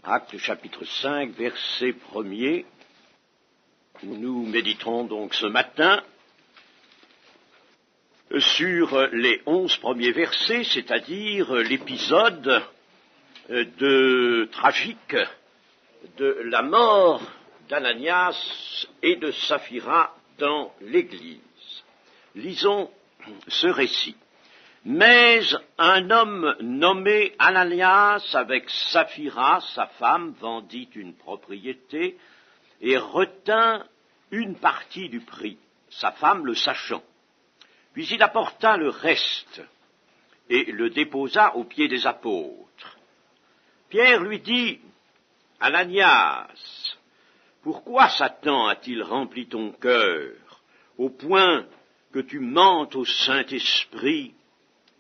Actes chapitre 5, verset 1er. Nous méditerons donc ce matin sur les 11 premiers versets, c'est-à-dire l'épisode tragique de la mort d'Ananias et de Saphira dans l'Église. Lisons ce récit. Mais un homme nommé Ananias avec Saphira, sa femme, vendit une propriété et retint une partie du prix, sa femme le sachant. Puis il apporta le reste et le déposa aux pieds des apôtres. Pierre lui dit, « Ananias, pourquoi Satan a-t-il rempli ton cœur au point que tu mentes au Saint-Esprit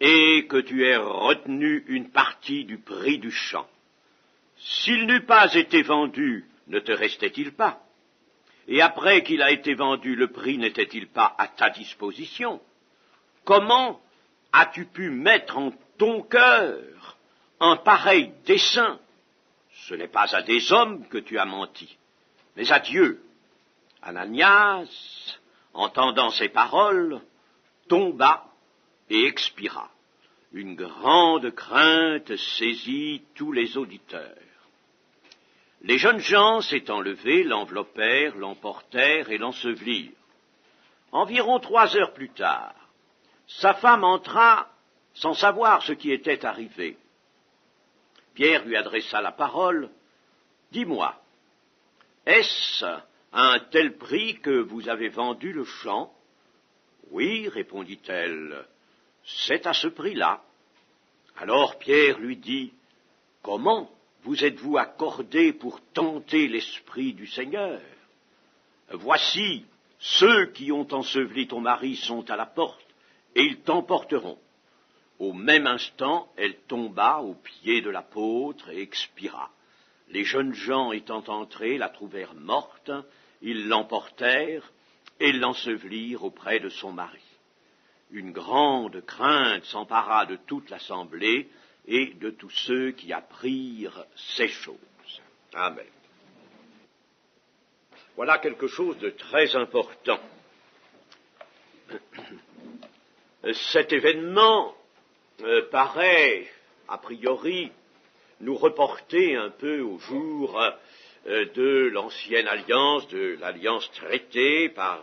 et que tu aies retenu une partie du prix du champ? S'il n'eût pas été vendu, ne te restait-il pas? Et après qu'il a été vendu, le prix n'était-il pas à ta disposition? Comment as-tu pu mettre en ton cœur un pareil dessein? Ce n'est pas à des hommes que tu as menti, mais à Dieu. » Ananias, entendant ces paroles, tomba et expira. Une grande crainte saisit tous les auditeurs. Les jeunes gens s'étant levés, l'enveloppèrent, l'emportèrent et l'ensevelirent. Environ 3 heures plus tard, sa femme entra sans savoir ce qui était arrivé. Pierre lui adressa la parole. « Dis-moi, est-ce à un tel prix que vous avez vendu le champ? » « Oui, répondit-elle, c'est à ce prix-là. » Alors Pierre lui dit, « Comment vous êtes-vous accordé pour tenter l'Esprit du Seigneur? Voici, ceux qui ont enseveli ton mari sont à la porte, et ils t'emporteront. » Au même instant, elle tomba aux pieds de l'apôtre et expira. Les jeunes gens étant entrés la trouvèrent morte, ils l'emportèrent et l'ensevelirent auprès de son mari. Une grande crainte s'empara de toute l'assemblée et de tous ceux qui apprirent ces choses. Amen. Voilà quelque chose de très important. Cet événement paraît, a priori, nous reporter un peu au jour de l'ancienne alliance, de l'alliance traitée par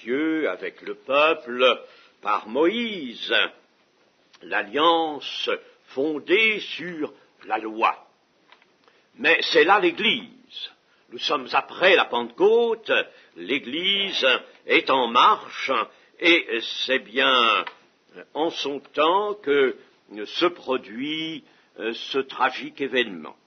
Dieu avec le peuple, par Moïse, l'alliance fondée sur la loi. Mais c'est là l'Église. Nous sommes après la Pentecôte, l'Église est en marche, et c'est bien en son temps que se produit ce tragique événement.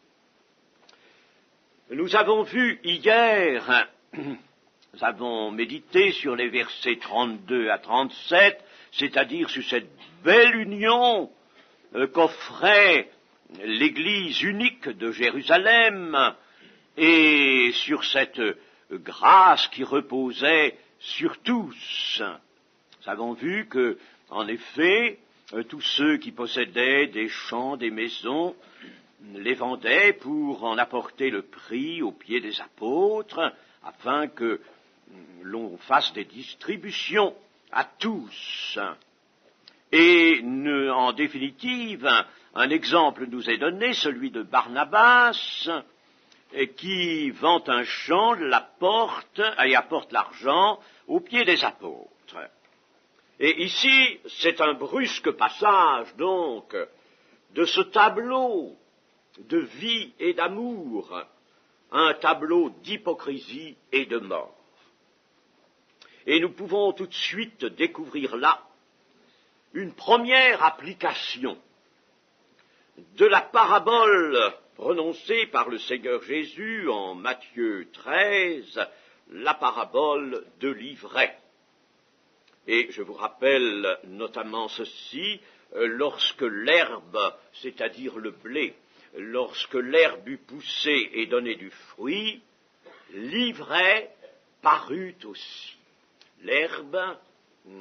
Nous avons vu hier, nous avons médité sur les versets 32 à 37, c'est-à-dire sur cette belle union qu'offrait l'Église unique de Jérusalem et sur cette grâce qui reposait sur tous. Nous avons vu que, en effet, tous ceux qui possédaient des champs, des maisons, les vendaient pour en apporter le prix aux pieds des apôtres, afin que l'on fasse des distributions à tous. Et en définitive, un exemple nous est donné, celui de Barnabas, qui vend un champ, l'apporte et apporte l'argent aux pieds des apôtres. Et ici, c'est un brusque passage, donc, de ce tableau de vie et d'amour, un tableau d'hypocrisie et de mort. Et nous pouvons tout de suite découvrir là une première application de la parabole prononcée par le Seigneur Jésus en Matthieu 13, la parabole de l'ivraie. Et je vous rappelle notamment ceci, lorsque l'herbe, c'est-à-dire le blé, lorsque l'herbe eut poussé et donné du fruit, l'ivraie parut aussi. L'herbe,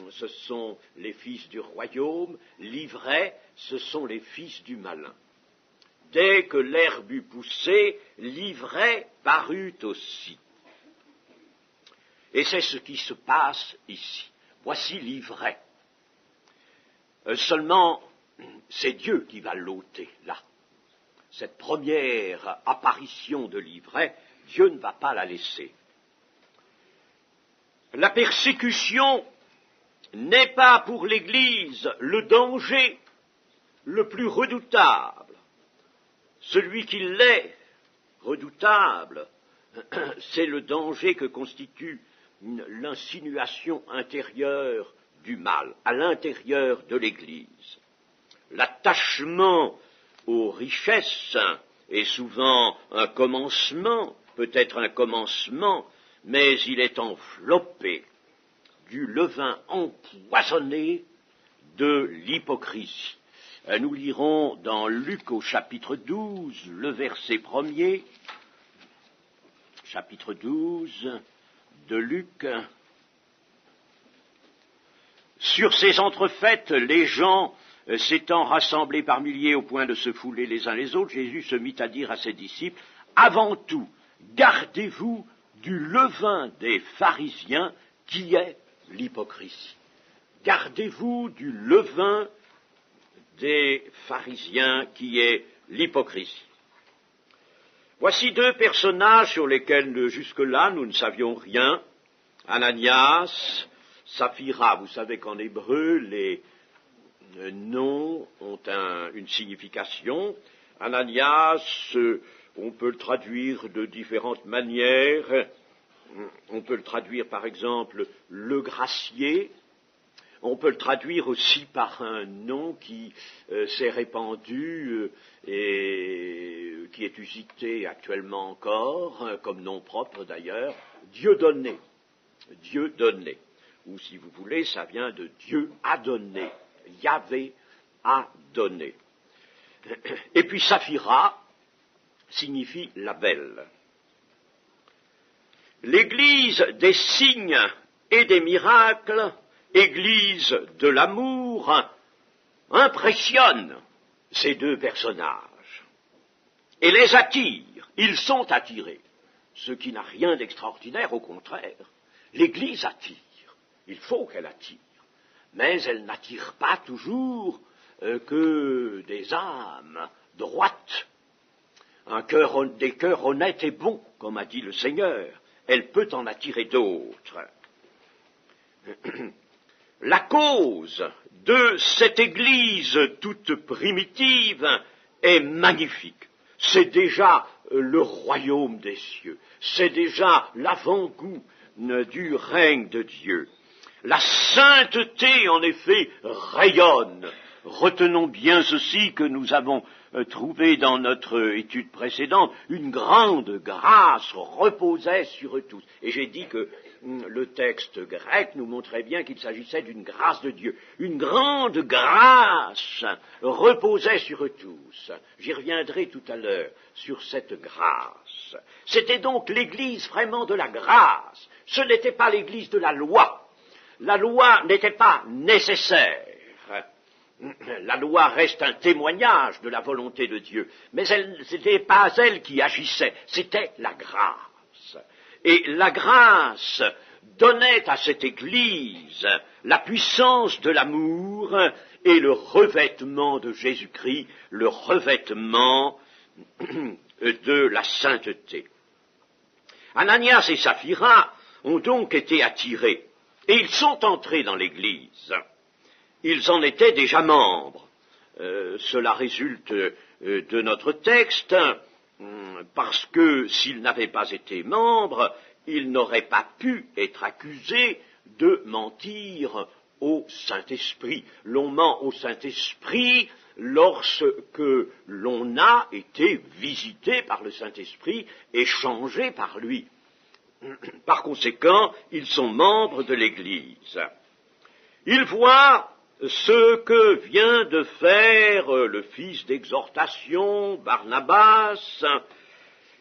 ce sont les fils du royaume, l'ivraie, ce sont les fils du malin. dès que l'herbe eut poussé, l'ivraie parut aussi. Et c'est ce qui se passe ici. Voici l'ivraie. Seulement, c'est Dieu qui va l'ôter, là. Cette première apparition de l'ivraie, Dieu ne va pas la laisser. La persécution n'est pas pour l'Église le danger le plus redoutable. Celui qui l'est redoutable, c'est le danger que constitue l'insinuation intérieure du mal, à l'intérieur de l'Église. L'attachement aux richesses est souvent un commencement, peut-être un commencement, mais il est enveloppé du levain empoisonné de l'hypocrisie. Nous lirons dans Luc au chapitre 12, le verset 1er, chapitre 12 de Luc. Sur ces entrefaites, les gens s'étant rassemblés par milliers au point de se fouler les uns les autres, Jésus se mit à dire à ses disciples, « Avant tout, gardez-vous du levain des pharisiens qui est l'hypocrisie. » Gardez-vous du levain des pharisiens qui est l'hypocrisie. Voici deux personnages sur lesquels jusque-là nous ne savions rien. Ananias, Saphira. Vous savez qu'en hébreu, les noms ont une signification. Ananias, on peut le traduire de différentes manières. On peut le traduire par exemple le gracier. On peut le traduire aussi par un nom qui s'est répandu et qui est usité actuellement encore, comme nom propre d'ailleurs, Dieudonné. Dieudonné. Ou si vous voulez, ça vient de Dieu a donné. Yahvé a donné. Et puis Saphira signifie la belle. L'Église des signes et des miracles, Église de l'amour, impressionne ces deux personnages et les attire. Ils sont attirés, ce qui n'a rien d'extraordinaire, au contraire. L'Église attire, il faut qu'elle attire, mais elle n'attire pas toujours que des âmes droites, des cœurs honnêtes et bons, comme a dit le Seigneur. Elle peut en attirer d'autres. La cause de cette Église toute primitive est magnifique. C'est déjà le royaume des cieux. C'est déjà l'avant-goût du règne de Dieu. La sainteté, en effet, rayonne. Retenons bien ceci que nous avons trouvé dans notre étude précédente. Une grande grâce reposait sur eux tous. Et j'ai dit que le texte grec nous montrait bien qu'il s'agissait d'une grâce de Dieu. Une grande grâce reposait sur eux tous. J'y reviendrai tout à l'heure sur cette grâce. C'était donc l'Église vraiment de la grâce. Ce n'était pas l'Église de la loi. La loi n'était pas nécessaire. La loi reste un témoignage de la volonté de Dieu, mais ce n'était pas elle qui agissait, c'était la grâce. Et la grâce donnait à cette Église la puissance de l'amour et le revêtement de Jésus-Christ, le revêtement de la sainteté. Ananias et Saphira ont donc été attirés, et ils sont entrés dans l'Église. Ils en étaient déjà membres. Cela résulte de notre texte, parce que s'ils n'avaient pas été membres, ils n'auraient pas pu être accusés de mentir au Saint-Esprit. L'on ment au Saint-Esprit lorsque l'on a été visité par le Saint-Esprit et changé par lui. Par conséquent, ils sont membres de l'Église. Ils voient ce que vient de faire le fils d'exhortation, Barnabas,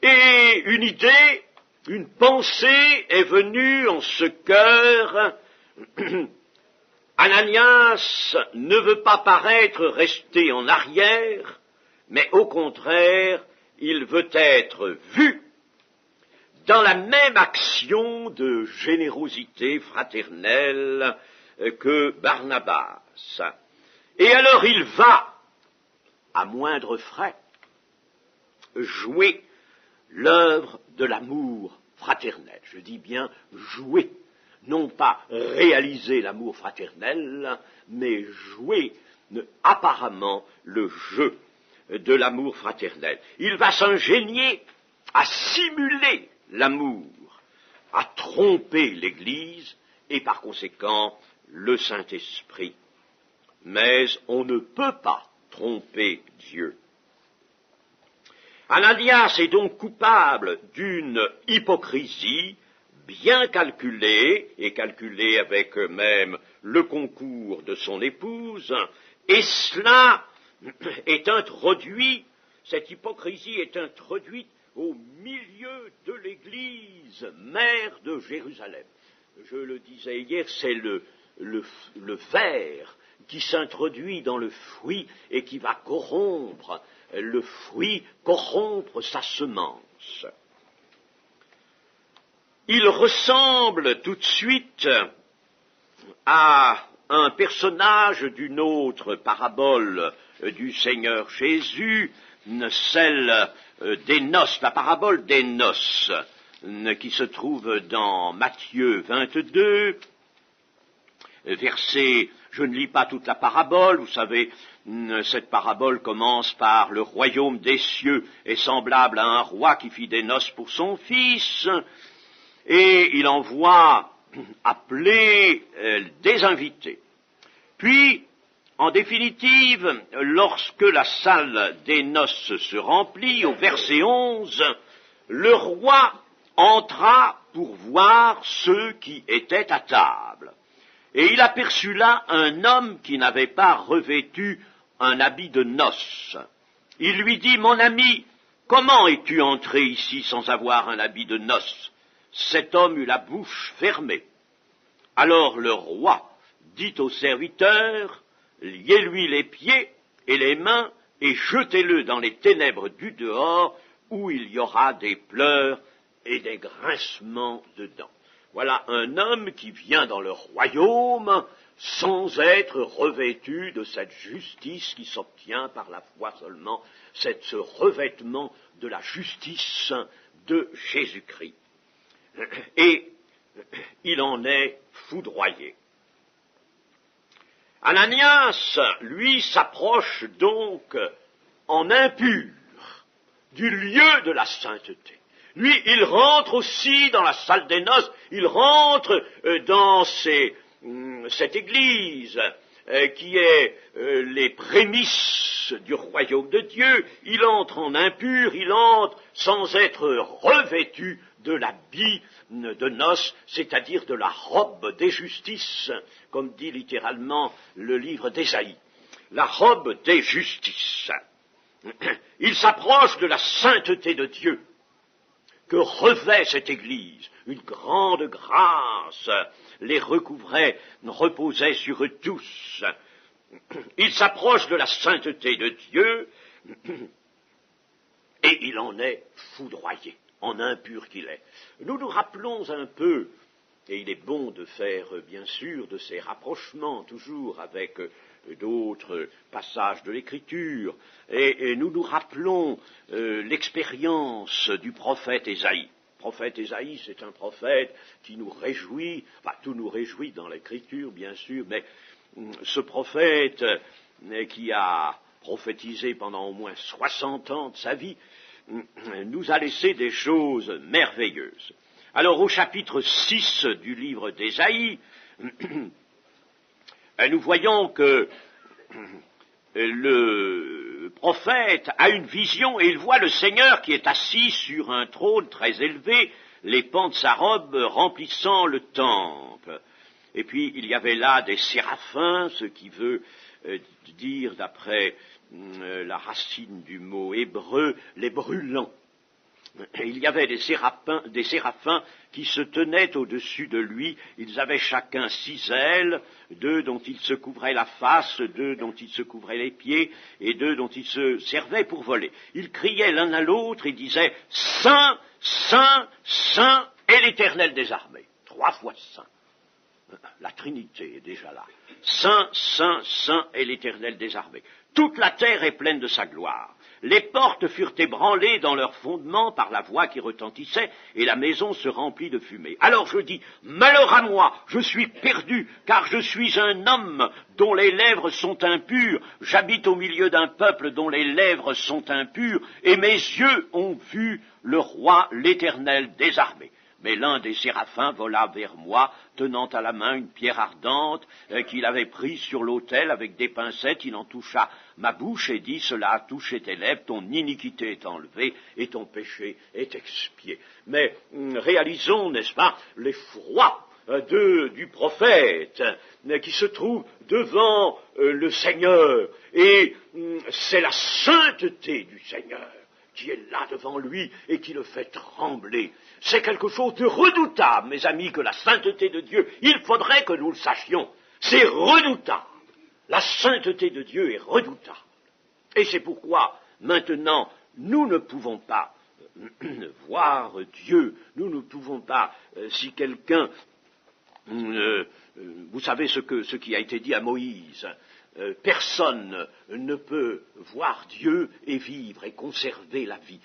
et une idée, une pensée est venue en ce cœur. Ananias ne veut pas paraître resté en arrière, mais au contraire, il veut être vu dans la même action de générosité fraternelle que Barnabas. Et alors il va, à moindre frais, jouer l'œuvre de l'amour fraternel. Je dis bien jouer, non pas réaliser l'amour fraternel, mais jouer apparemment le jeu de l'amour fraternel. Il va s'ingénier à simuler l'amour, à tromper l'Église et par conséquent le Saint-Esprit. Mais on ne peut pas tromper Dieu. Ananias est donc coupable d'une hypocrisie bien calculée, et calculée avec même le concours de son épouse, et cela est introduit, cette hypocrisie est introduite au milieu de l'Église mère de Jérusalem. Je le disais hier, c'est le ver qui s'introduit dans le fruit et qui va corrompre le fruit, corrompre sa semence. Il ressemble tout de suite à un personnage d'une autre parabole du Seigneur Jésus, celle des noces, la parabole des noces, qui se trouve dans Matthieu 22, verset, je ne lis pas toute la parabole, vous savez, cette parabole commence par « Le royaume des cieux est semblable à un roi qui fit des noces pour son fils », et il envoie appeler des invités. Puis, en définitive, lorsque la salle des noces se remplit, au verset 11, le roi entra pour voir ceux qui étaient à table. Et il aperçut là un homme qui n'avait pas revêtu un habit de noces. Il lui dit, « Mon ami, comment es-tu entré ici sans avoir un habit de noces ?» Cet homme eut la bouche fermée. Alors le roi dit au serviteur, « Liez-lui les pieds et les mains et jetez-le dans les ténèbres du dehors, où il y aura des pleurs et des grincements de dents. » Voilà un homme qui vient dans le royaume sans être revêtu de cette justice qui s'obtient par la foi seulement, ce revêtement de la justice de Jésus-Christ. Et il en est foudroyé. Ananias, lui, s'approche donc en impur du lieu de la sainteté. Lui, il rentre aussi dans la salle des noces, il rentre dans cette église qui est les prémices du royaume de Dieu. Il entre en impur, il entre sans être revêtu de l'habit de noces, c'est-à-dire de la robe des justices, comme dit littéralement le livre d'Ésaïe. La robe des justices. Il s'approche de la sainteté de Dieu que revêt cette Église. Une grande grâce les recouvrait, reposait sur eux tous. Il s'approche de la sainteté de Dieu et il en est foudroyé, en impur qu'il est. Nous nous rappelons un peu, et il est bon de faire bien sûr de ces rapprochements toujours avec d'autres passages de l'Écriture, et nous nous rappelons l'expérience du prophète Ésaïe. Le prophète Ésaïe, c'est un prophète qui nous réjouit, tout nous réjouit dans l'Écriture bien sûr, mais ce prophète qui a prophétisé pendant au moins 60 ans de sa vie, nous a laissé des choses merveilleuses. Alors au chapitre 6 du livre d'Ésaïe, nous voyons que le prophète a une vision et il voit le Seigneur qui est assis sur un trône très élevé, les pans de sa robe remplissant le temple. Et puis il y avait là des séraphins, ce qui veut dire, d'après la racine du mot hébreu, les brûlants. il y avait des séraphins qui se tenaient au-dessus de lui. Ils avaient chacun 6 ailes, 2 dont ils se couvraient la face, 2 dont ils se couvraient les pieds, et 2 dont ils se servaient pour voler. Ils criaient l'un à l'autre et disaient « Saint, Saint, Saint est l'Éternel des armées ». 3 fois Saint. La Trinité est déjà là. Saint, Saint, Saint est l'Éternel des armées. Toute la terre est pleine de sa gloire. Les portes furent ébranlées dans leur fondement par la voix qui retentissait, et la maison se remplit de fumée. Alors je dis, malheur à moi, je suis perdu, car je suis un homme dont les lèvres sont impures, j'habite au milieu d'un peuple dont les lèvres sont impures, et mes yeux ont vu le roi, l'Éternel des armées. Mais l'un des séraphins vola vers moi, tenant à la main une pierre ardente qu'il avait prise sur l'autel avec des pincettes. Il en toucha ma bouche et dit, cela a touché tes lèvres, ton iniquité est enlevée et ton péché est expié. Mais réalisons, n'est-ce pas, l'effroi du prophète qui se trouve devant le Seigneur. Et c'est la sainteté du Seigneur qui est là devant lui et qui le fait trembler. C'est quelque chose de redoutable, mes amis, que la sainteté de Dieu. Il faudrait que nous le sachions. C'est redoutable. La sainteté de Dieu est redoutable. Et c'est pourquoi, maintenant, nous ne pouvons pas voir Dieu. Nous ne pouvons pas, si quelqu'un... vous savez ce qui a été dit à Moïse. Personne ne peut voir Dieu et vivre et conserver la vie.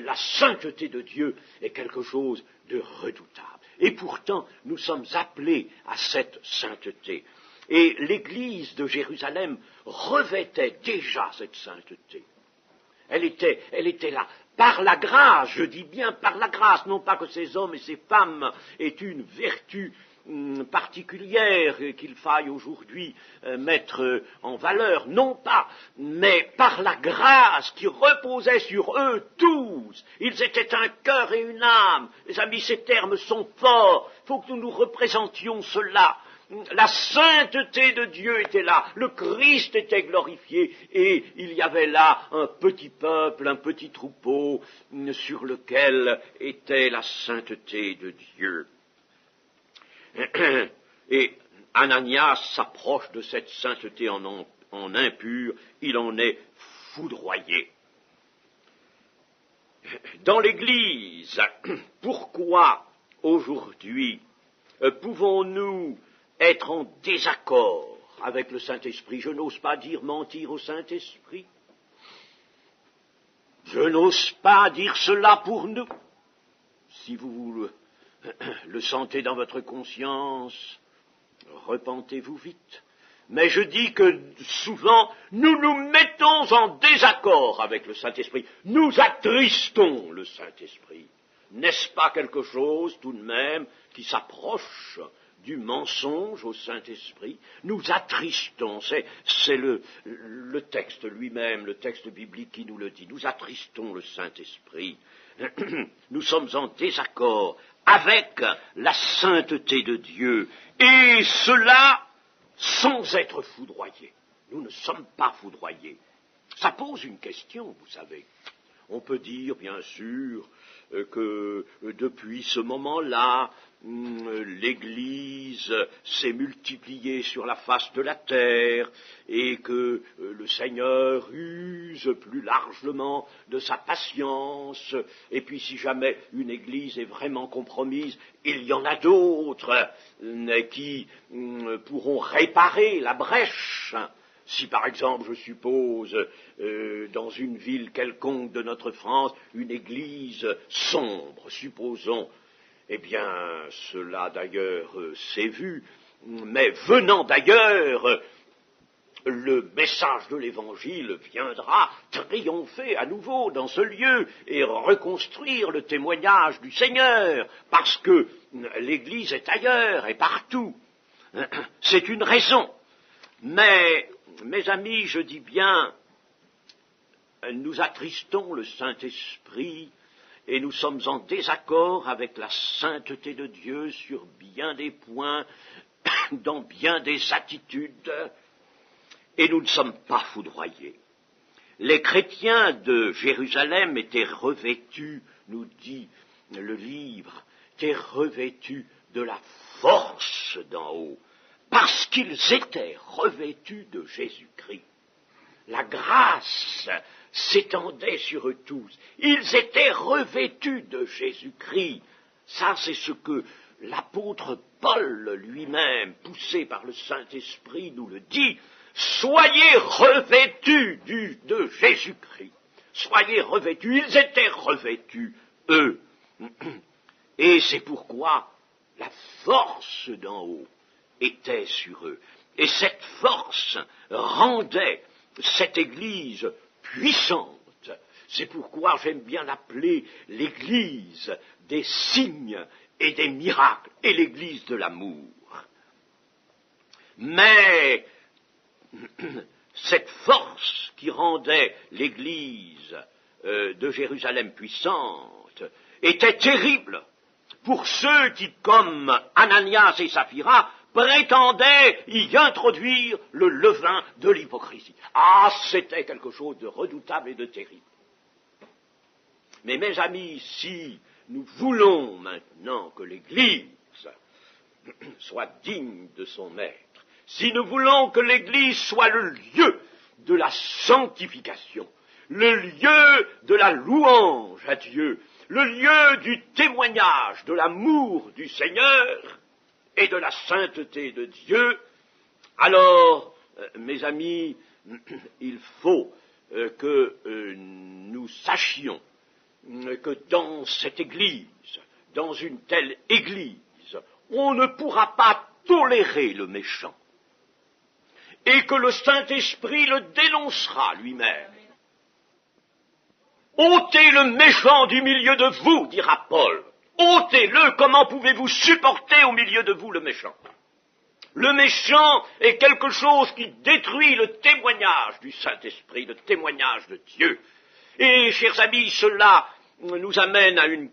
La sainteté de Dieu est quelque chose de redoutable. Et pourtant, nous sommes appelés à cette sainteté. Et l'Église de Jérusalem revêtait déjà cette sainteté. Elle était là. Par la grâce, je dis bien par la grâce, non pas que ces hommes et ces femmes aient une vertu particulière qu'il faille aujourd'hui mettre en valeur, non pas, mais par la grâce qui reposait sur eux tous. Ils étaient un cœur et une âme. Les amis, ces termes sont forts. Il faut que nous nous représentions cela. La sainteté de Dieu était là, le Christ était glorifié, et il y avait là un petit peuple, un petit troupeau sur lequel était la sainteté de Dieu. Et Ananias s'approche de cette sainteté en impur, il en est foudroyé. Dans l'Église, pourquoi aujourd'hui pouvons-nous être en désaccord avec le Saint-Esprit? Je n'ose pas dire mentir au Saint-Esprit. Je n'ose pas dire cela pour nous. Si vous le sentez dans votre conscience, repentez-vous vite. Mais je dis que souvent, nous nous mettons en désaccord avec le Saint-Esprit. Nous attristons le Saint-Esprit. N'est-ce pas quelque chose, tout de même, qui s'approche du mensonge au Saint-Esprit? Nous attristons, c'est le texte lui-même, le texte biblique qui nous le dit. Nous attristons le Saint-Esprit. Nous sommes en désaccord avec la sainteté de Dieu, et cela sans être foudroyés. Nous ne sommes pas foudroyés. Ça pose une question, vous savez. On peut dire, bien sûr, que depuis ce moment-là, l'Église s'est multipliée sur la face de la terre et que le Seigneur use plus largement de sa patience. Et puis si jamais une Église est vraiment compromise, il y en a d'autres qui pourront réparer la brèche. Si par exemple, je suppose, dans une ville quelconque de notre France, une église sombre, supposons, eh bien, cela d'ailleurs s'est vu, mais venant d'ailleurs, le message de l'Évangile viendra triompher à nouveau dans ce lieu et reconstruire le témoignage du Seigneur, parce que l'Église est ailleurs et partout. C'est une raison. Mais, mes amis, je dis bien, nous attristons le Saint-Esprit et nous sommes en désaccord avec la sainteté de Dieu sur bien des points, dans bien des attitudes, et nous ne sommes pas foudroyés. les chrétiens de Jérusalem étaient revêtus, nous dit le livre, étaient revêtus de la force d'en haut, parce qu'ils étaient revêtus de Jésus-Christ. La grâce s'étendait sur eux tous. Ils étaient revêtus de Jésus-Christ. Ça, c'est ce que l'apôtre Paul lui-même, poussé par le Saint-Esprit, nous le dit. Soyez revêtus de Jésus-Christ. Soyez revêtus. Ils étaient revêtus, eux. Et c'est pourquoi la force d'en haut était sur eux. Et cette force rendait cette Église puissante. C'est pourquoi j'aime bien l'appeler l'Église des signes et des miracles, et l'Église de l'amour. Mais cette force qui rendait l'Église de Jérusalem puissante était terrible pour ceux qui, comme Ananias et Saphira, prétendaient y introduire le levain de l'hypocrisie. Ah, c'était quelque chose de redoutable et de terrible. Mais mes amis, si nous voulons maintenant que l'Église soit digne de son maître, si nous voulons que l'Église soit le lieu de la sanctification, le lieu de la louange à Dieu, le lieu du témoignage de l'amour du Seigneur et de la sainteté de Dieu, alors, mes amis, il faut que nous sachions que dans cette Église, dans une telle Église, on ne pourra pas tolérer le méchant, et que le Saint-Esprit le dénoncera lui-même. Ôtez le méchant du milieu de vous, dira Paul. Ôtez-le, comment pouvez-vous supporter au milieu de vous le méchant? Le méchant est quelque chose qui détruit le témoignage du Saint-Esprit, le témoignage de Dieu. Et, chers amis, cela nous amène à une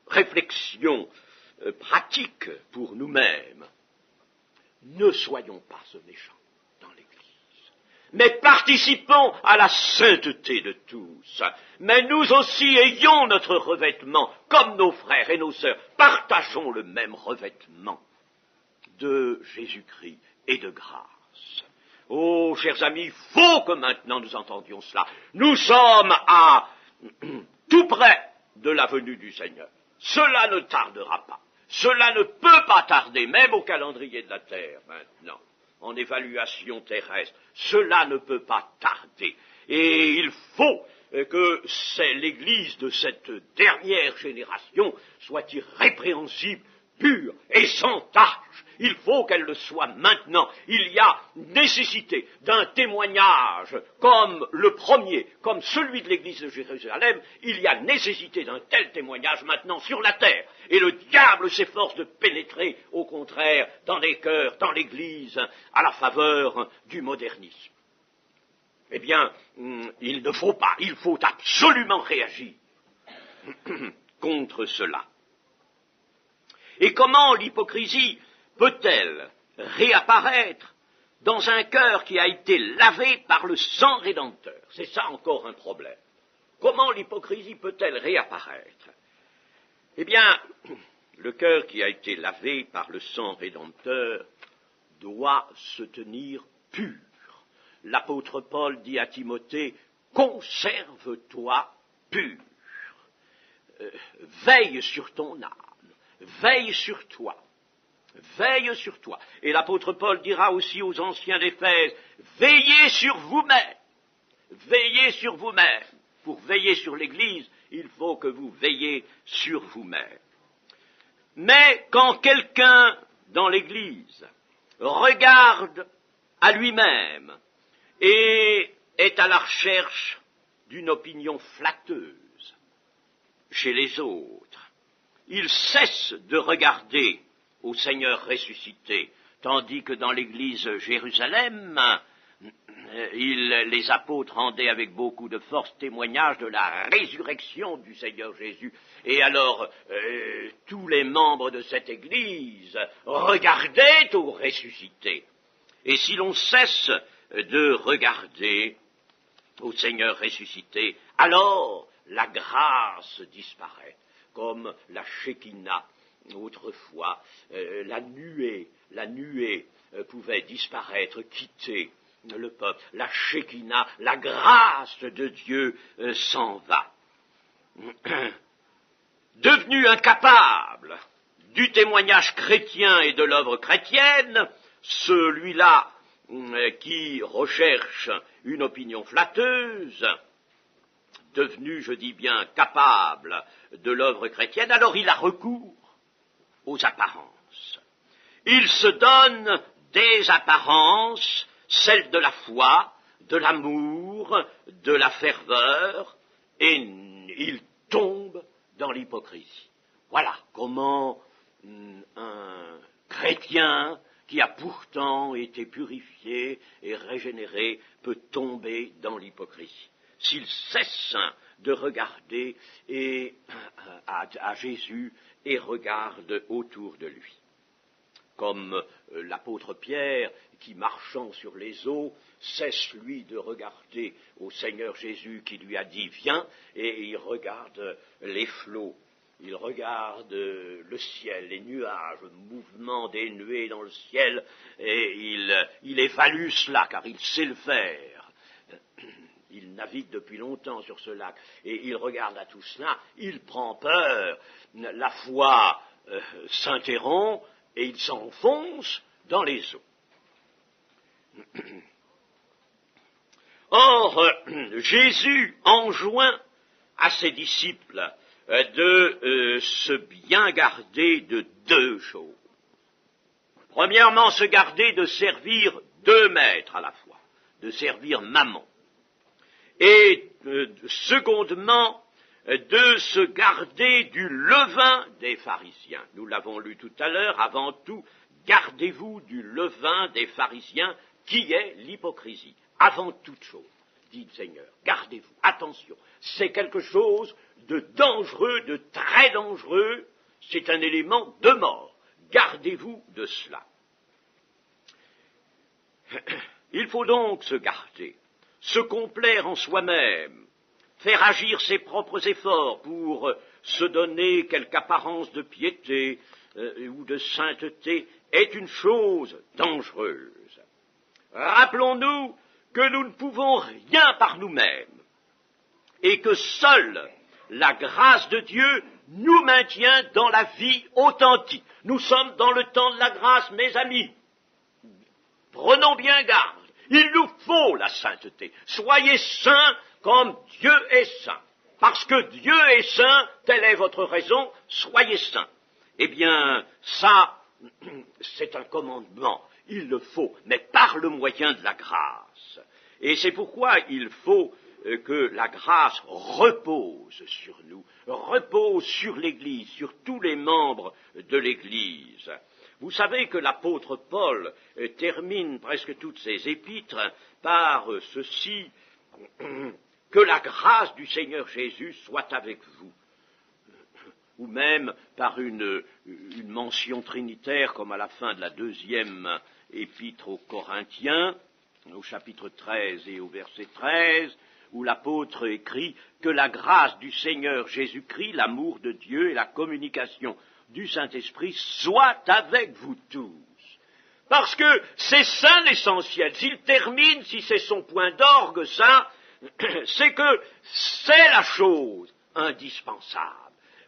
réflexion pratique pour nous-mêmes. Ne soyons pas ce méchant dans l'Église, mais participons à la sainteté de tous. Mais nous aussi ayons notre revêtement, comme nos frères et nos sœurs, partageons le même revêtement de Jésus-Christ et de grâce. Oh, chers amis, il faut que maintenant nous entendions cela. Nous sommes à tout près de la venue du Seigneur. Cela ne tardera pas. Cela ne peut pas tarder, même au calendrier de la terre maintenant, en évaluation terrestre. Cela ne peut pas tarder. Et il faut que l'Église de cette dernière génération soit irrépréhensible, pure et sans tache. Il faut qu'elle le soit maintenant. Il y a nécessité d'un témoignage comme le premier, comme celui de l'Église de Jérusalem. Il y a nécessité d'un tel témoignage maintenant sur la terre. Et le diable s'efforce de pénétrer, au contraire, dans les cœurs, dans l'Église, à la faveur du modernisme. Eh bien, il ne faut pas, il faut absolument réagir contre cela. Et comment l'hypocrisie peut-elle réapparaître dans un cœur qui a été lavé par le sang rédempteur? C'est ça encore un problème. Comment l'hypocrisie peut-elle réapparaître? Eh bien, le cœur qui a été lavé par le sang rédempteur doit se tenir pur. L'apôtre Paul dit à Timothée, « Conserve-toi pur. Veille sur ton âme. Veille sur toi. Veille sur toi. » Et l'apôtre Paul dira aussi aux anciens d'Éphèse, « Veillez sur vous-même. Veillez sur vous-même. » Pour veiller sur l'Église, il faut que vous veillez sur vous-même. Mais quand quelqu'un dans l'Église regarde à lui-même et est à la recherche d'une opinion flatteuse chez les autres, il cesse de regarder au Seigneur ressuscité, tandis que dans l'Église Jérusalem, les apôtres rendaient avec beaucoup de force témoignage de la résurrection du Seigneur Jésus. Et alors, tous les membres de cette Église regardaient au ressuscité. Et si l'on cesse de regarder, au Seigneur ressuscité, alors la grâce disparaît, comme la Shekinah autrefois, la nuée pouvait disparaître, quitter le peuple. La Shekinah, la grâce de Dieu s'en va. Devenu incapable du témoignage chrétien et de l'œuvre chrétienne, celui-là qui recherche une opinion flatteuse, devenu, je dis bien, capable de l'œuvre chrétienne, alors il a recours aux apparences. Il se donne des apparences, celles de la foi, de l'amour, de la ferveur, et il tombe dans l'hypocrisie. Voilà comment un chrétien qui a pourtant été purifié et régénéré peut tomber dans l'hypocrisie. S'il cesse de regarder à Jésus et regarde autour de lui. Comme l'apôtre Pierre, qui marchant sur les eaux, cesse lui de regarder au Seigneur Jésus qui lui a dit « Viens » et il regarde les flots. Il regarde le ciel, les nuages, le mouvement des nuées dans le ciel, et il évalue cela, car il sait le faire. Il navigue depuis longtemps sur ce lac, et il regarde à tout cela, il prend peur, la foi s'interrompt, et il s'enfonce dans les eaux. Or, Jésus enjoint à ses disciples de se bien garder de deux choses. Premièrement, se garder de servir deux maîtres à la fois, de servir Mammon. Et secondement, de se garder du levain des pharisiens. Nous l'avons lu tout à l'heure, avant tout, gardez-vous du levain des pharisiens, qui est l'hypocrisie. Avant toute chose, dit le Seigneur, gardez-vous, attention, c'est quelque chose de dangereux, de très dangereux, c'est un élément de mort. Gardez-vous de cela. Il faut donc se garder, se complaire en soi-même, faire agir ses propres efforts pour se donner quelque apparence de piété ou de sainteté est une chose dangereuse. Rappelons-nous que nous ne pouvons rien par nous-mêmes et que seule la grâce de Dieu nous maintient dans la vie authentique. Nous sommes dans le temps de la grâce, mes amis. Prenons bien garde. Il nous faut la sainteté. Soyez saints comme Dieu est saint. Parce que Dieu est saint, telle est votre raison, soyez saints. Eh bien, ça, c'est un commandement. Il le faut, mais par le moyen de la grâce. Et c'est pourquoi il faut que la grâce repose sur nous, repose sur l'Église, sur tous les membres de l'Église. Vous savez que l'apôtre Paul termine presque toutes ses épîtres par ceci, que la grâce du Seigneur Jésus soit avec vous. Ou même par une mention trinitaire, comme à la fin de la deuxième épître aux Corinthiens, au chapitre 13 et au verset 13, où l'apôtre écrit que la grâce du Seigneur Jésus-Christ, l'amour de Dieu et la communication du Saint-Esprit soient avec vous tous. Parce que c'est ça l'essentiel. S'il termine, si c'est son point d'orgue, ça, c'est que c'est la chose indispensable.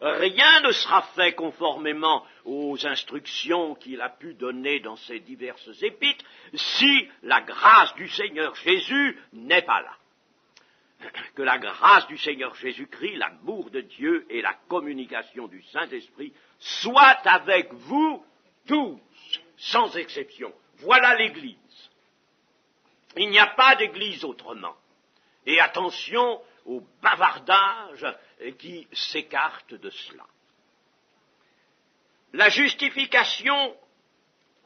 Rien ne sera fait conformément aux instructions qu'il a pu donner dans ses diverses épîtres si la grâce du Seigneur Jésus n'est pas là. Que la grâce du Seigneur Jésus-Christ, l'amour de Dieu et la communication du Saint-Esprit soient avec vous tous, sans exception. Voilà l'Église. Il n'y a pas d'Église autrement. Et attention au bavardage qui s'écarte de cela. La justification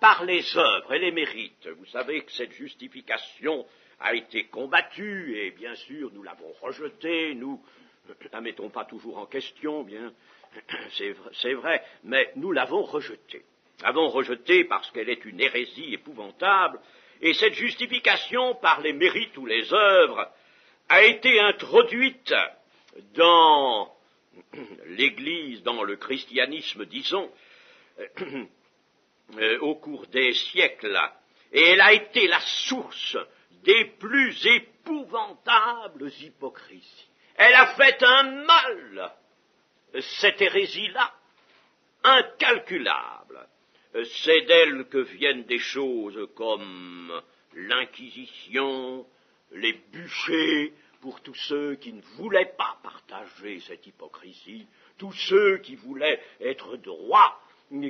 par les œuvres et les mérites. Vous savez que cette justification a été combattue et bien sûr nous l'avons rejetée, nous ne la mettons pas toujours en question, bien c'est vrai, mais nous l'avons rejetée. L'avons rejetée parce qu'elle est une hérésie épouvantable, et cette justification par les mérites ou les œuvres a été introduite dans l'Église, dans le christianisme, disons, au cours des siècles, et elle a été la source des plus épouvantables hypocrisies. Elle a fait un mal, cette hérésie-là, incalculable. C'est d'elle que viennent des choses comme l'Inquisition, les bûchers pour tous ceux qui ne voulaient pas partager cette hypocrisie, tous ceux qui voulaient être droits,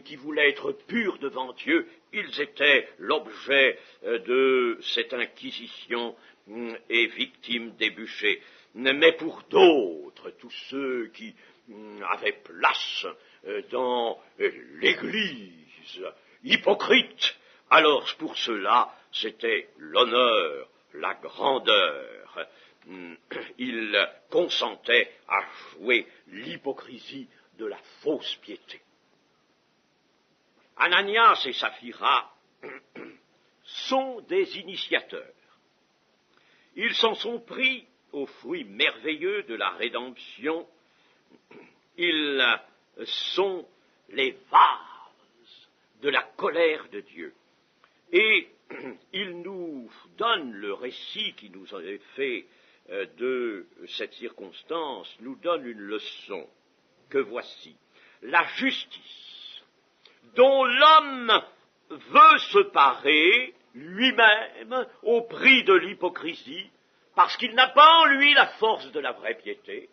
qui voulaient être purs devant Dieu, ils étaient l'objet de cette Inquisition et victimes des bûchers. Mais pour d'autres, tous ceux qui avaient place dans l'Église hypocrite, alors pour cela, c'était l'honneur, la grandeur. Ils consentaient à jouer l'hypocrisie de la fausse piété. Ananias et Saphira sont des initiateurs. Ils s'en sont pris aux fruits merveilleux de la rédemption. Ils sont les vases de la colère de Dieu. Et ils nous donnent le récit qui nous est fait de cette circonstance, nous donne une leçon que voici. La justice dont l'homme veut se parer lui-même au prix de l'hypocrisie, parce qu'il n'a pas en lui la force de la vraie piété.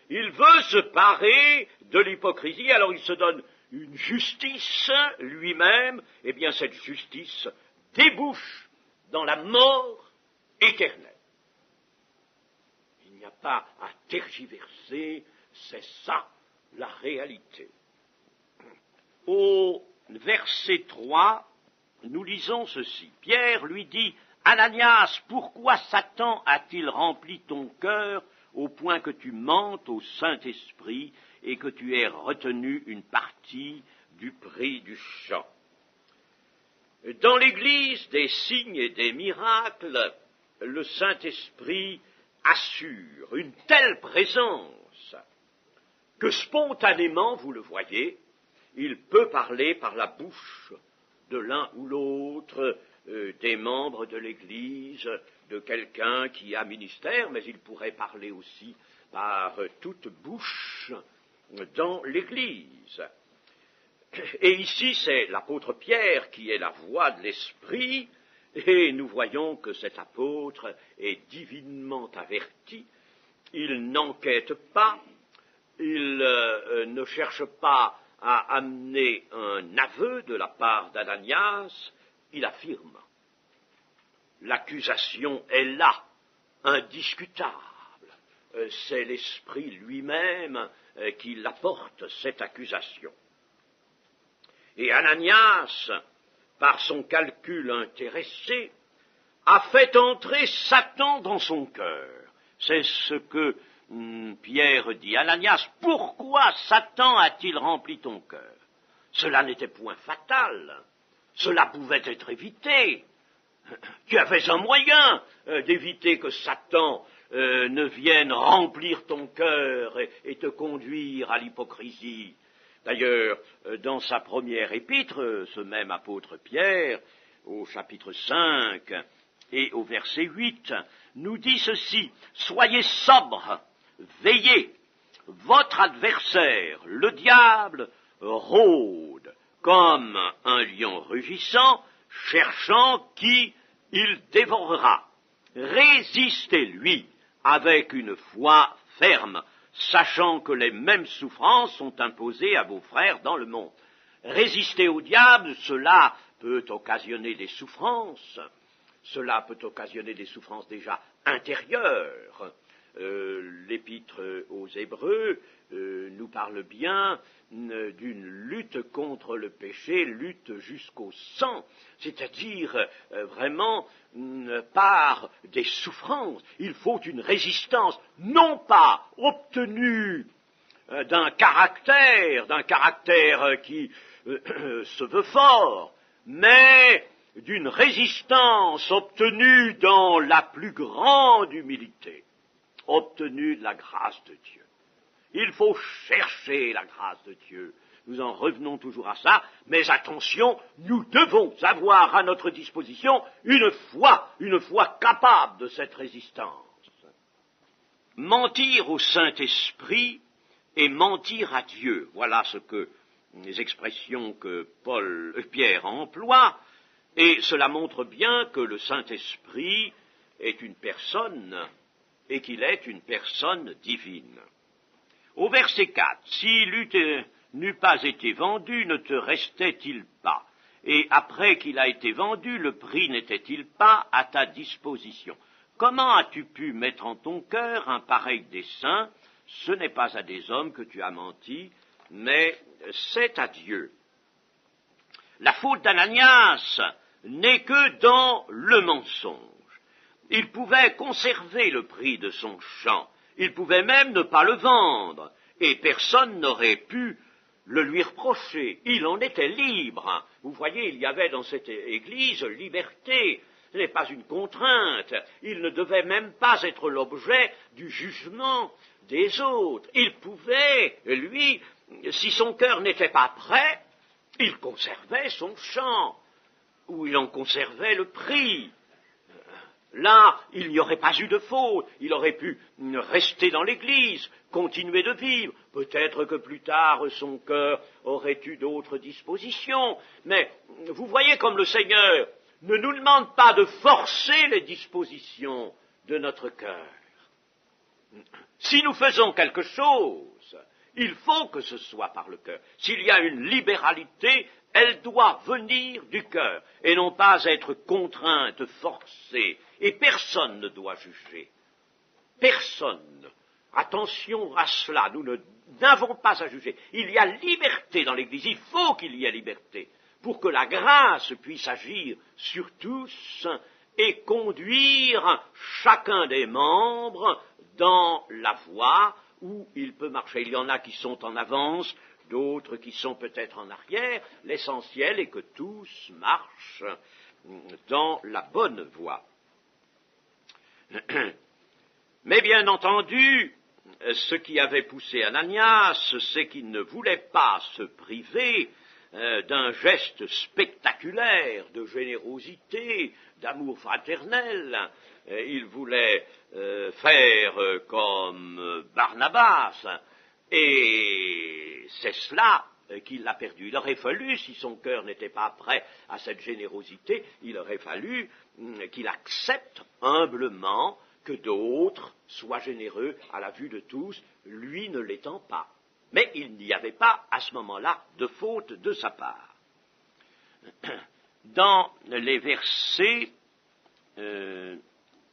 Il veut se parer de l'hypocrisie, alors il se donne une justice lui-même, et bien cette justice débouche dans la mort éternelle. Il n'y a pas à tergiverser, c'est ça la réalité. Au verset 3, nous lisons ceci. Pierre lui dit, « Ananias, pourquoi Satan a-t-il rempli ton cœur au point que tu mentes au Saint-Esprit et que tu aies retenu une partie du prix du champ ?» Dans l'Église des signes et des miracles, le Saint-Esprit assure une telle présence que spontanément, vous le voyez, il peut parler par la bouche de l'un ou l'autre des membres de l'Église, de quelqu'un qui a ministère, mais il pourrait parler aussi par toute bouche dans l'Église. Et ici, c'est l'apôtre Pierre qui est la voix de l'Esprit, et nous voyons que cet apôtre est divinement averti. Il n'enquête pas, il ne cherche pas à amener un aveu de la part d'Ananias, il affirme. L'accusation est là, indiscutable. C'est l'Esprit lui-même qui l'apporte, cette accusation. Et Ananias, par son calcul intéressé, a fait entrer Satan dans son cœur. C'est ce que Pierre dit. Ananias, pourquoi Satan a-t-il rempli ton cœur? Cela n'était point fatal. Cela pouvait être évité. Tu avais un moyen d'éviter que Satan ne vienne remplir ton cœur et te conduire à l'hypocrisie. D'ailleurs, dans sa première épître, ce même apôtre Pierre, au chapitre 5 et au verset 8, nous dit ceci, « Soyez sobres, veillez, votre adversaire, le diable, rôde comme un lion rugissant, cherchant qui il dévorera. Résistez-lui avec une foi ferme, sachant que les mêmes souffrances sont imposées à vos frères dans le monde. » Résister au diable, cela peut occasionner des souffrances. Cela peut occasionner des souffrances déjà intérieures. L'épître aux Hébreux nous parle bien d'une lutte contre le péché, lutte jusqu'au sang, c'est-à-dire vraiment par des souffrances. Il faut une résistance, non pas obtenue d'un caractère qui se veut fort, mais d'une résistance obtenue dans la plus grande humilité, obtenue de la grâce de Dieu. Il faut chercher la grâce de Dieu. Nous en revenons toujours à ça, mais attention, nous devons avoir à notre disposition une foi capable de cette résistance. Mentir au Saint-Esprit et mentir à Dieu, voilà ce que les expressions que Pierre emploie, et cela montre bien que le Saint-Esprit est une personne et qu'il est une personne divine. Au verset 4, s'il n'eût pas été vendu, ne te restait-il pas? Et après qu'il a été vendu, le prix n'était-il pas à ta disposition? Comment as-tu pu mettre en ton cœur un pareil dessein? Ce n'est pas à des hommes que tu as menti, mais c'est à Dieu. La faute d'Ananias n'est que dans le mensonge. Il pouvait conserver le prix de son champ, il pouvait même ne pas le vendre, et personne n'aurait pu le lui reprocher. Il en était libre. Vous voyez, il y avait dans cette église liberté. Ce n'est pas une contrainte. Il ne devait même pas être l'objet du jugement des autres. Il pouvait, lui, si son cœur n'était pas prêt, il conservait son champ, ou il en conservait le prix. Là, il n'y aurait pas eu de faute, il aurait pu rester dans l'église, continuer de vivre, peut-être que plus tard son cœur aurait eu d'autres dispositions, mais vous voyez comme le Seigneur ne nous demande pas de forcer les dispositions de notre cœur. Si nous faisons quelque chose, il faut que ce soit par le cœur. S'il y a une libéralité, elle doit venir du cœur, et non pas être contrainte, forcée, et personne ne doit juger. Personne. Attention à cela, nous n'avons pas à juger. Il y a liberté dans l'Église, il faut qu'il y ait liberté, pour que la grâce puisse agir sur tous et conduire chacun des membres dans la voie où il peut marcher. Il y en a qui sont en avance, d'autres qui sont peut-être en arrière. L'essentiel est que tous marchent dans la bonne voie. Mais bien entendu, ce qui avait poussé Ananias, c'est qu'il ne voulait pas se priver d'un geste spectaculaire de générosité, d'amour fraternel. Il voulait faire comme Barnabas, et c'est cela qu'il l'a perdu. Il aurait fallu, si son cœur n'était pas prêt à cette générosité, il aurait fallu qu'il accepte humblement que d'autres soient généreux à la vue de tous, lui ne l'étant pas. Mais il n'y avait pas, à ce moment-là, de faute de sa part. Dans les versets,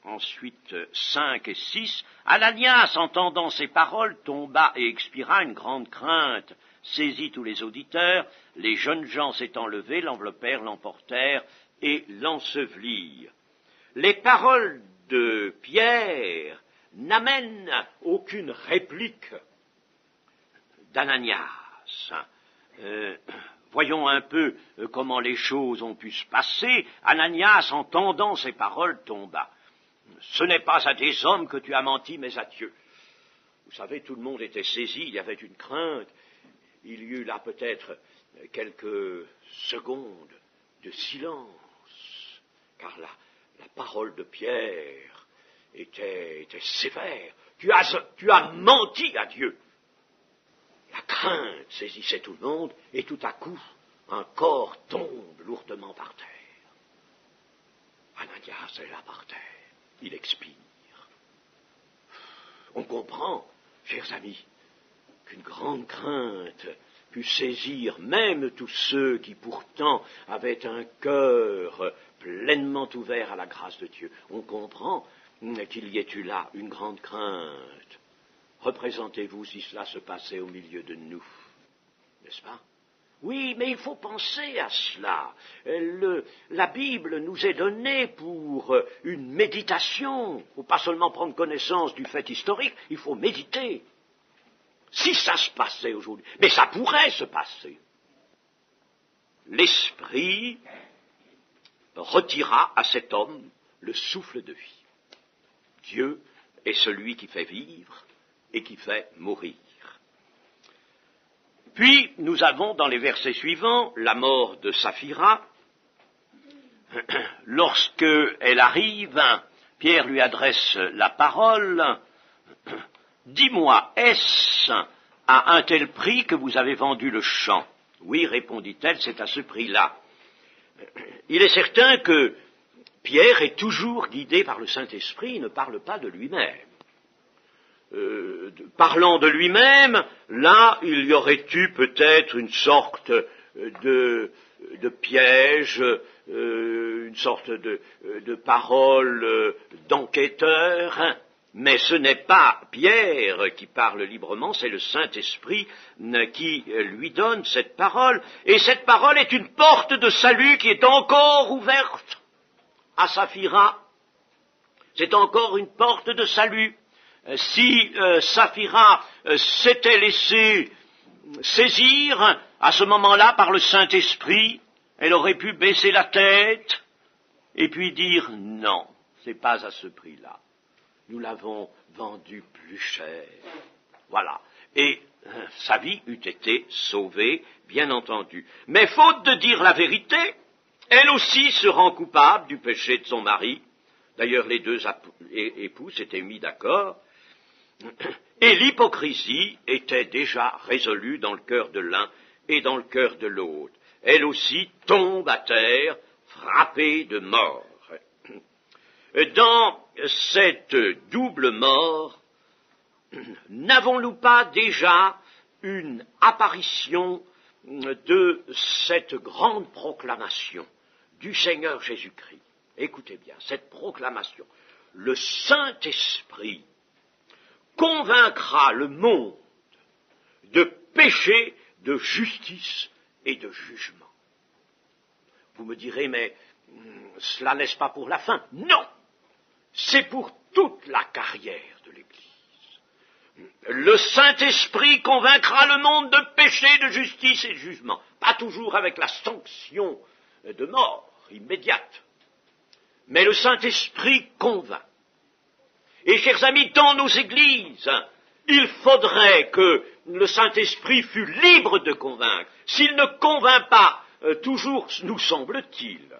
ensuite 5 et 6, Ananias, entendant ces paroles, tomba et expira une grande crainte, saisit tous les auditeurs, les jeunes gens s'étant levés, l'enveloppèrent, l'emportèrent et l'ensevelirent. Les paroles de Pierre n'amènent aucune réplique d'Ananias. Voyons un peu comment les choses ont pu se passer. Ananias, entendant ces paroles, tomba. Ce n'est pas à des hommes que tu as menti, mais à Dieu. Vous savez, tout le monde était saisi, il y avait une crainte. Il y eut là peut-être quelques secondes de silence, car la parole de Pierre était sévère. Tu as menti à Dieu. La crainte saisissait tout le monde, et tout à coup, un corps tombe lourdement par terre. Ananias est là par terre. Il expire. On comprend, chers amis, qu'une grande crainte put saisir même tous ceux qui pourtant avaient un cœur pleinement ouvert à la grâce de Dieu. On comprend qu'il y ait eu là une grande crainte. Représentez-vous si cela se passait au milieu de nous, n'est-ce pas? Oui, mais il faut penser à cela. La Bible nous est donnée pour une méditation. Il ne faut pas seulement prendre connaissance du fait historique, il faut méditer. Si ça se passait aujourd'hui, mais ça pourrait se passer. L'Esprit retira à cet homme le souffle de vie. Dieu est celui qui fait vivre et qui fait mourir. Puis, nous avons dans les versets suivants la mort de Saphira. Lorsque elle arrive, Pierre lui adresse la parole. « Dis-moi, est-ce à un tel prix que vous avez vendu le champ ?» « Oui, répondit-elle, c'est à ce prix-là. » Il est certain que Pierre est toujours guidé par le Saint-Esprit, il ne parle pas de lui-même. Parlant de lui-même, là, il y aurait eu peut-être une sorte de piège, une sorte de parole d'enquêteur, mais ce n'est pas Pierre qui parle librement, c'est le Saint-Esprit qui lui donne cette parole, et cette parole est une porte de salut qui est encore ouverte à Saphira. C'est encore une porte de salut. Si Saphira s'était laissée saisir à ce moment-là par le Saint-Esprit, elle aurait pu baisser la tête et puis dire non, c'est pas à ce prix-là. Nous l'avons vendu plus cher. Voilà. Et sa vie eût été sauvée, bien entendu. Mais faute de dire la vérité, elle aussi se rend coupable du péché de son mari. D'ailleurs, les deux époux s'étaient mis d'accord. Et l'hypocrisie était déjà résolue dans le cœur de l'un et dans le cœur de l'autre. Elle aussi tombe à terre, frappée de mort. Dans cette double mort, n'avons-nous pas déjà une apparition de cette grande proclamation du Seigneur Jésus-Christ? Écoutez bien, cette proclamation. Le Saint-Esprit convaincra le monde de péché, de justice et de jugement. Vous me direz, mais cela n'est-ce pas pour la fin? Non! C'est pour toute la carrière de l'Église. Le Saint-Esprit convaincra le monde de péché, de justice et de jugement. Pas toujours avec la sanction de mort immédiate. Mais le Saint-Esprit convainc. Et chers amis, dans nos églises, il faudrait que le Saint-Esprit fût libre de convaincre. S'il ne convainc pas, toujours, nous semble-t-il,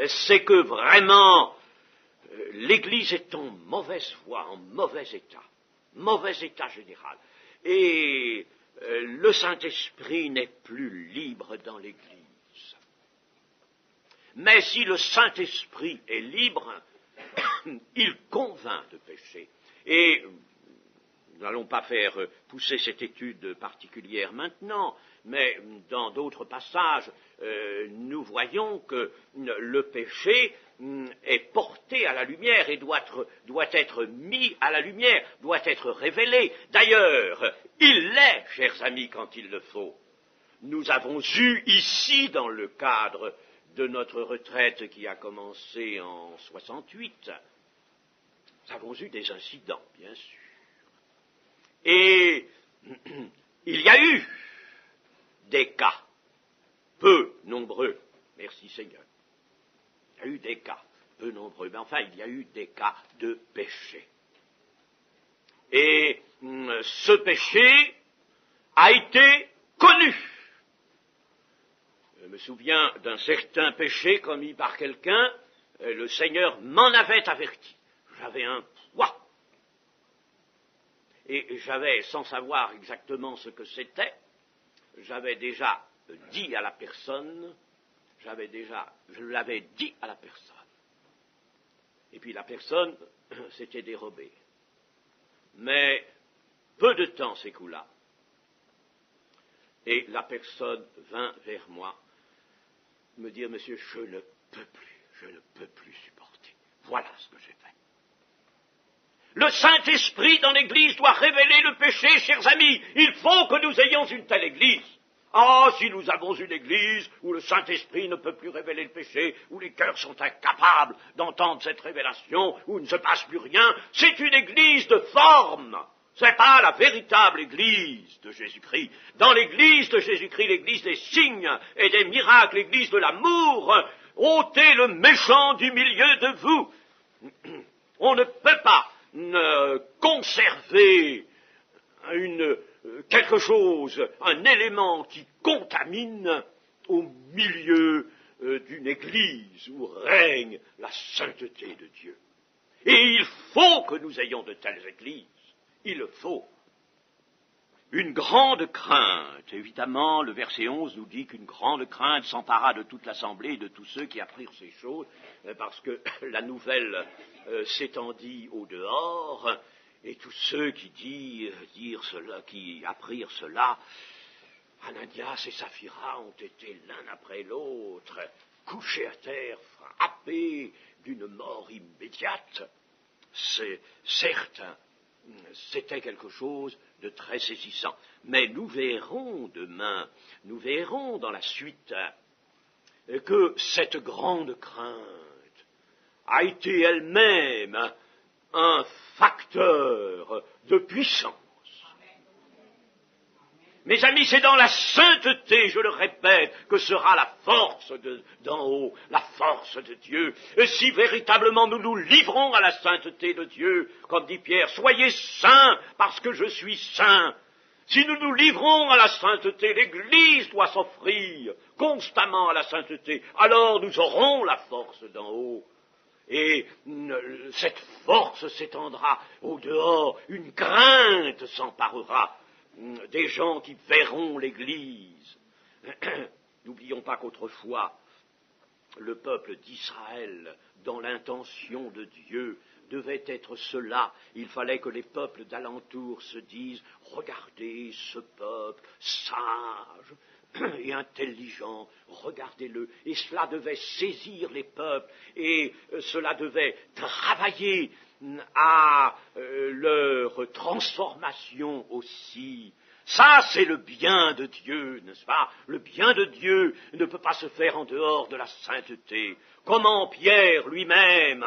c'est que vraiment l'Église est en mauvaise voie, en mauvais état général. Et le Saint-Esprit n'est plus libre dans l'Église. Mais si le Saint-Esprit est libre, il convainc de péché. Et nous n'allons pas faire pousser cette étude particulière maintenant, mais dans d'autres passages, nous voyons que le péché est porté à la lumière et doit être mis à la lumière, doit être révélé. D'ailleurs, il l'est, chers amis, quand il le faut. Nous avons eu ici, dans le cadre de notre retraite qui a commencé en 68, nous avons eu des incidents, bien sûr. Et il y a eu des cas, peu nombreux, merci Seigneur. Il y a eu des cas, peu nombreux, mais enfin il y a eu des cas de péché. Et ce péché a été connu. Je me souviens d'un certain péché commis par quelqu'un, le Seigneur m'en avait averti. J'avais un poids. Et j'avais, sans savoir exactement ce que c'était, j'avais déjà dit à la personne, je l'avais dit à la personne. Et puis la personne s'était dérobée. Mais peu de temps s'écoula. Et la personne vint vers moi, me dire, monsieur, je ne peux plus supporter. Voilà ce que j'ai fait. Le Saint-Esprit dans l'Église doit révéler le péché, chers amis. Il faut que nous ayons une telle Église. Ah, si nous avons une Église où le Saint-Esprit ne peut plus révéler le péché, où les cœurs sont incapables d'entendre cette révélation, où il ne se passe plus rien, c'est une Église de forme. Ce n'est pas la véritable Église de Jésus-Christ. Dans l'Église de Jésus-Christ, l'Église des signes et des miracles, l'Église de l'amour, ôtez le méchant du milieu de vous. On ne peut pas conserver quelque chose, un élément qui contamine au milieu d'une église où règne la sainteté de Dieu. Et il faut que nous ayons de telles églises. Il le faut. Une grande crainte, évidemment, le verset 11 nous dit qu'une grande crainte s'empara de toute l'assemblée et de tous ceux qui apprirent ces choses, parce que la nouvelle s'étendit au dehors, et tous ceux qui qui apprirent cela, Ananias et Saphira ont été l'un après l'autre couchés à terre, frappés d'une mort immédiate. C'est certes, c'était quelque chose de très saisissant. Mais nous verrons demain, nous verrons dans la suite que cette grande crainte a été elle-même un facteur de puissance. Mes amis, c'est dans la sainteté, je le répète, que sera la force d'en haut, la force de Dieu. Et si véritablement nous nous livrons à la sainteté de Dieu, comme dit Pierre, soyez saints parce que je suis saint. Si nous nous livrons à la sainteté, l'Église doit s'offrir constamment à la sainteté, alors nous aurons la force d'en haut. Et cette force s'étendra au dehors, une crainte s'emparera des gens qui verront l'Église. N'oublions pas qu'autrefois, le peuple d'Israël, dans l'intention de Dieu, devait être cela. Il fallait que les peuples d'alentour se disent « Regardez ce peuple sage et intelligent, regardez-le ». Et cela devait saisir les peuples et cela devait travailler à leur transformation aussi. Ça, c'est le bien de Dieu, n'est-ce pas? Le bien de Dieu ne peut pas se faire en dehors de la sainteté. Comment Pierre lui-même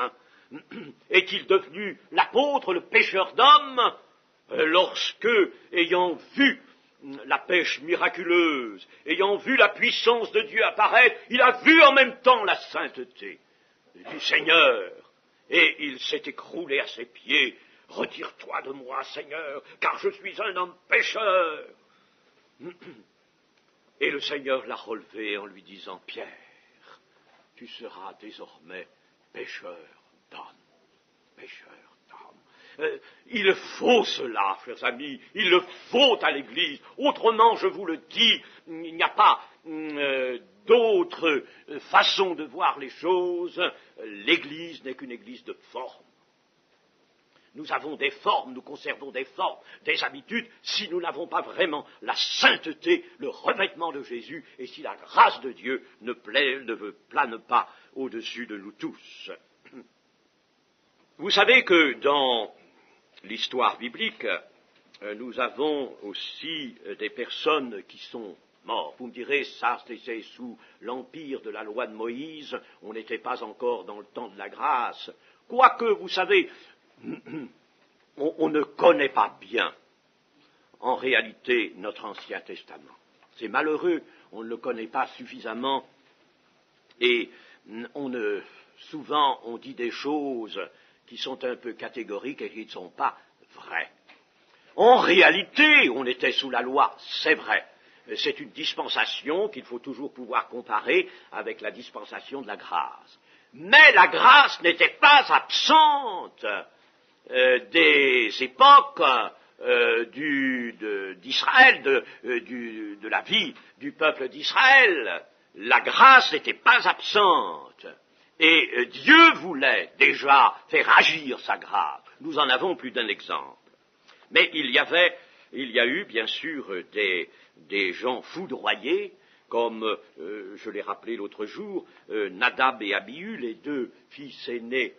est-il devenu l'apôtre, le pêcheur d'hommes, lorsque, ayant vu la pêche miraculeuse, ayant vu la puissance de Dieu apparaître, il a vu en même temps la sainteté du Seigneur. Et il s'est écroulé à ses pieds. « Retire-toi de moi, Seigneur, car je suis un homme pécheur. » Et le Seigneur l'a relevé en lui disant « Pierre, tu seras désormais pécheur d'hommes. » Pécheur d'hommes. Il faut cela, chers amis, il le faut à l'Église. Autrement, je vous le dis, il n'y a pas d'autre façon de voir les choses. L'Église n'est qu'une Église de forme. Nous avons des formes, nous conservons des formes, des habitudes, si nous n'avons pas vraiment la sainteté, le revêtement de Jésus, et si la grâce de Dieu ne plane pas au-dessus de nous tous. Vous savez que dans l'histoire biblique, nous avons aussi des personnes qui sont mortes. Vous me direz, ça c'est sous l'empire de la loi de Moïse, on n'était pas encore dans le temps de la grâce. Quoique, vous savez, on ne connaît pas bien, en réalité, notre Ancien Testament. C'est malheureux, on ne le connaît pas suffisamment, et souvent on dit des choses qui sont un peu catégoriques et qui ne sont pas vraies. En réalité, on était sous la loi, c'est vrai. C'est une dispensation qu'il faut toujours pouvoir comparer avec la dispensation de la grâce. Mais la grâce n'était pas absente des époques d'Israël, de la vie du peuple d'Israël. La grâce n'était pas absente. Et Dieu voulait déjà faire agir sa grâce. Nous en avons plus d'un exemple. Mais il y a eu bien sûr des gens foudroyés, comme je l'ai rappelé l'autre jour, Nadab et Abihu, les deux fils aînés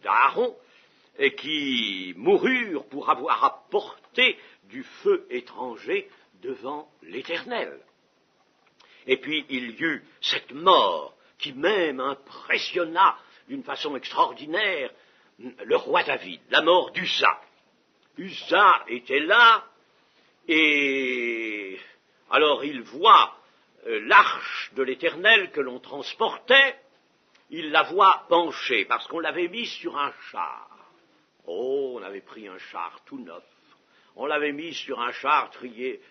d'Aaron, et qui moururent pour avoir apporté du feu étranger devant l'Éternel. Et puis il y eut cette mort qui même impressionna d'une façon extraordinaire le roi David, la mort d'Uza. Uza était là, et alors il voit l'arche de l'Éternel que l'on transportait, il la voit penchée, parce qu'on l'avait mise sur un char. Oh, on avait pris un char tout neuf. On l'avait mis sur un char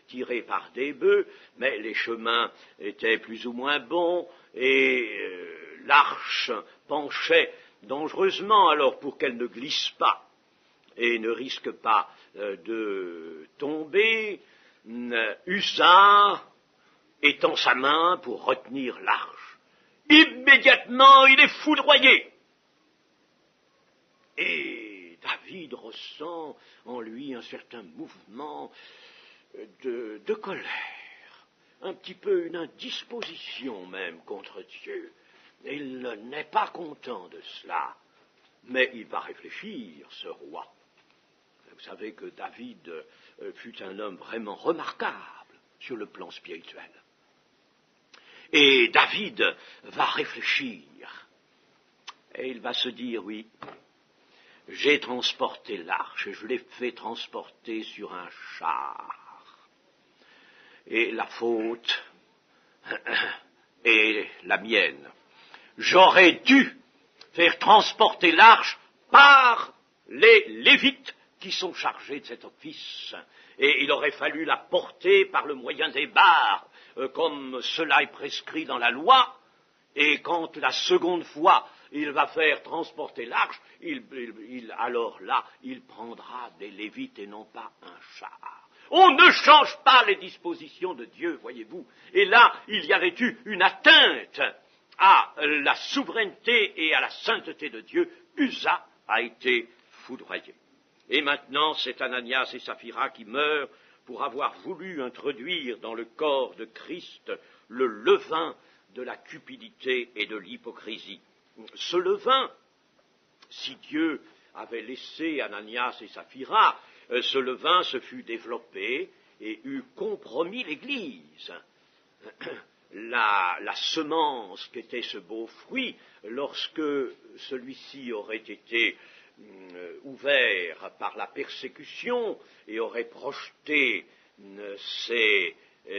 tiré par des bœufs, mais les chemins étaient plus ou moins bons, et l'arche penchait dangereusement, alors pour qu'elle ne glisse pas et ne risque pas de tomber, Uza étend sa main pour retenir l'arche. Immédiatement, il est foudroyé. Et David ressent en lui un certain mouvement de colère, un petit peu une indisposition même contre Dieu. Il n'est pas content de cela, mais il va réfléchir, ce roi. Vous savez que David fut un homme vraiment remarquable sur le plan spirituel. Et David va réfléchir, et il va se dire, oui, j'ai transporté l'arche, je l'ai fait transporter sur un char. Et la faute est la mienne. J'aurais dû faire transporter l'arche par les Lévites qui sont chargés de cet office. Et il aurait fallu la porter par le moyen des barres, comme cela est prescrit dans la loi. Et quand la seconde fois il va faire transporter l'arche, alors là, il prendra des Lévites et non pas un char. On ne change pas les dispositions de Dieu, voyez-vous. Et là, il y avait eu une atteinte à la souveraineté et à la sainteté de Dieu. Uza a été foudroyé. Et maintenant, c'est Ananias et Saphira qui meurent pour avoir voulu introduire dans le corps de Christ le levain de la cupidité et de l'hypocrisie. Ce levain, si Dieu avait laissé Ananias et Saphira, ce levain se fût développé et eût compromis l'Église. La semence qu'était ce beau fruit, lorsque celui-ci aurait été ouvert par la persécution et aurait projeté ses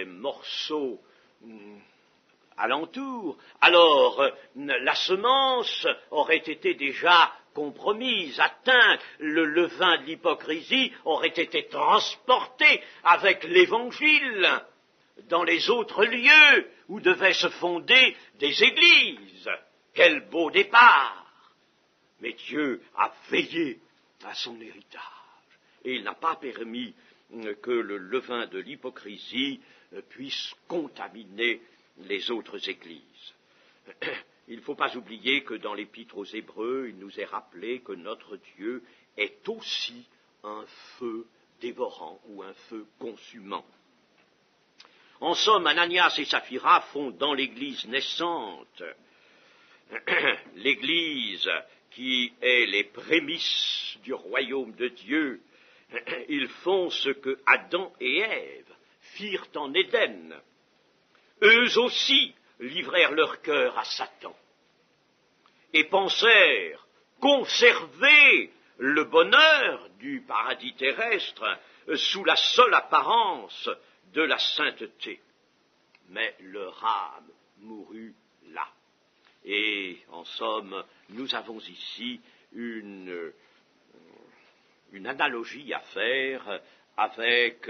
morceaux alentour, alors la semence aurait été déjà compromise, atteinte, le levain de l'hypocrisie aurait été transporté avec l'Évangile dans les autres lieux où devaient se fonder des églises. Quel beau départ! Mais Dieu a veillé à son héritage, et il n'a pas permis que le levain de l'hypocrisie puisse contaminer les autres églises. Il ne faut pas oublier que dans l'Épître aux Hébreux, il nous est rappelé que notre Dieu est aussi un feu dévorant ou un feu consumant. En somme, Ananias et Saphira font dans l'Église naissante, l'Église qui est les prémices du royaume de Dieu, ils font ce que Adam et Ève firent en Éden. Eux aussi livrèrent leur cœur à Satan et pensèrent conserver le bonheur du paradis terrestre sous la seule apparence de la sainteté. Mais leur âme mourut là. Et en somme, nous avons ici une analogie à faire avec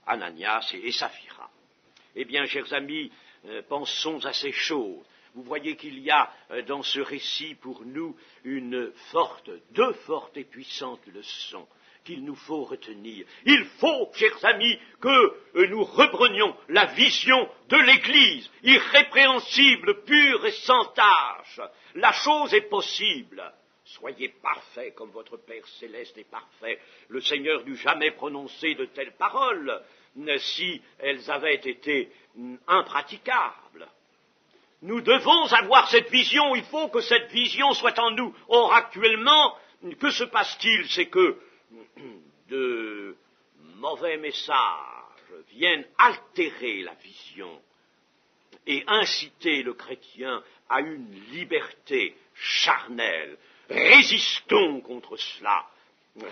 Ananias et Saphira. Eh bien, chers amis, pensons à ces choses. Vous voyez qu'il y a dans ce récit pour nous deux fortes et puissantes leçons qu'il nous faut retenir. Il faut, chers amis, que nous reprenions la vision de l'Église, irrépréhensible, pure et sans tache. La chose est possible. Soyez parfaits comme votre Père céleste est parfait. Le Seigneur n'eût jamais prononcé de telles paroles si elles avaient été impraticables. Nous devons avoir cette vision, il faut que cette vision soit en nous. Or, actuellement, que se passe-t-il? C'est que de mauvais messages viennent altérer la vision et inciter le chrétien à une liberté charnelle. Résistons contre cela,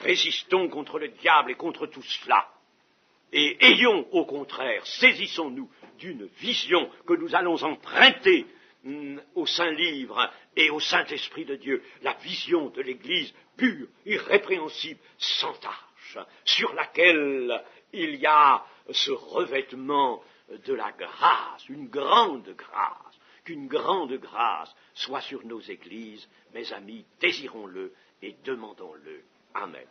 résistons contre le diable et contre tout cela. Et ayons au contraire, saisissons-nous d'une vision que nous allons emprunter au Saint-Livre et au Saint-Esprit de Dieu, la vision de l'Église pure, irrépréhensible, sans tache, sur laquelle il y a ce revêtement de la grâce, une grande grâce, qu'une grande grâce soit sur nos églises. Mes amis, désirons-le et demandons-le. Amen.